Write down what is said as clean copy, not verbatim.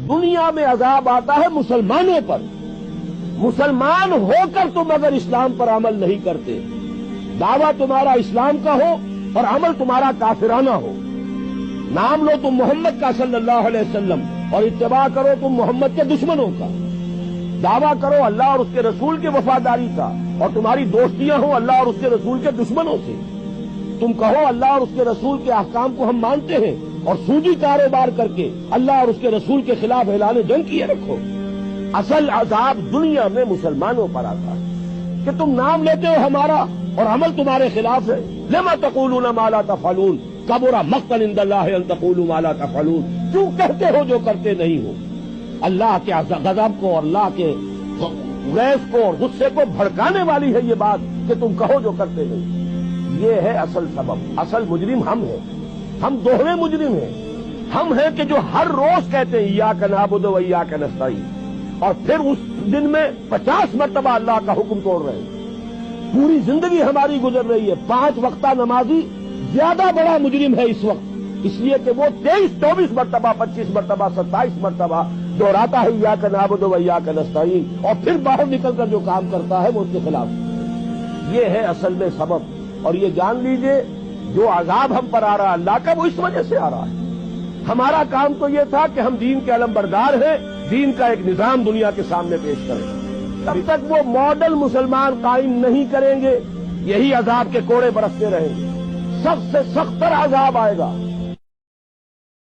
دنیا میں عذاب آتا ہے مسلمانوں پر. مسلمان ہو کر تم اگر اسلام پر عمل نہیں کرتے، دعویٰ تمہارا اسلام کا ہو اور عمل تمہارا کافرانہ ہو، نام لو تم محمد کا صلی اللہ علیہ وسلم اور اتباع کرو تم محمد کے دشمنوں کا، دعویٰ کرو اللہ اور اس کے رسول کی وفاداری کا اور تمہاری دوستیاں ہوں اللہ اور اس کے رسول کے دشمنوں سے، تم کہو اللہ اور اس کے رسول کے احکام کو ہم مانتے ہیں اور سودی کاروبار کر کے اللہ اور اس کے رسول کے خلاف اعلان جنگ کیے رکھو. اصل عذاب دنیا میں مسلمانوں پر آتا ہے کہ تم نام لیتے ہو ہمارا اور عمل تمہارے خلاف ہے. لما تقولون ما لا تفعلون کبر مقتا عند اللہ ان تقولوا ما لا تفعلون. کیوں کہتے ہو جو کرتے نہیں ہو؟ اللہ کے غضب کو اور اللہ کے غیظ کو اور غصے کو بھڑکانے والی ہے یہ بات کہ تم کہو جو کرتے نہیں. یہ ہے اصل سبب. اصل مجرم ہم ہیں، ہم دوہرے مجرم ہیں. ہم ہیں کہ جو ہر روز کہتے ہیں ایاک نعبد و ایاک نستعین اور پھر اس دن میں 50 مرتبہ اللہ کا حکم توڑ رہے ہیں. پوری زندگی ہماری گزر رہی ہے. 5 وقتہ نمازی زیادہ بڑا مجرم ہے اس وقت، اس لیے کہ وہ 23-24 مرتبہ 25 مرتبہ 27 مرتبہ دہراتا ہے ایاک نعبد و ایاک نستعین اور پھر باہر نکل کر جو کام کرتا ہے وہ اس کے خلاف. یہ ہے اصل میں سبب. اور یہ جان لیجئے جو عذاب ہم پر آ رہا ہے اللہ کا وہ اس وجہ سے آ رہا ہے. ہمارا کام تو یہ تھا کہ ہم دین کے علمبردار ہیں، دین کا ایک نظام دنیا کے سامنے پیش کریں. تب تک وہ ماڈل مسلمان قائم نہیں کریں گے، یہی عذاب کے کوڑے برستے رہیں گے. سب سے سخت تر عذاب آئے گا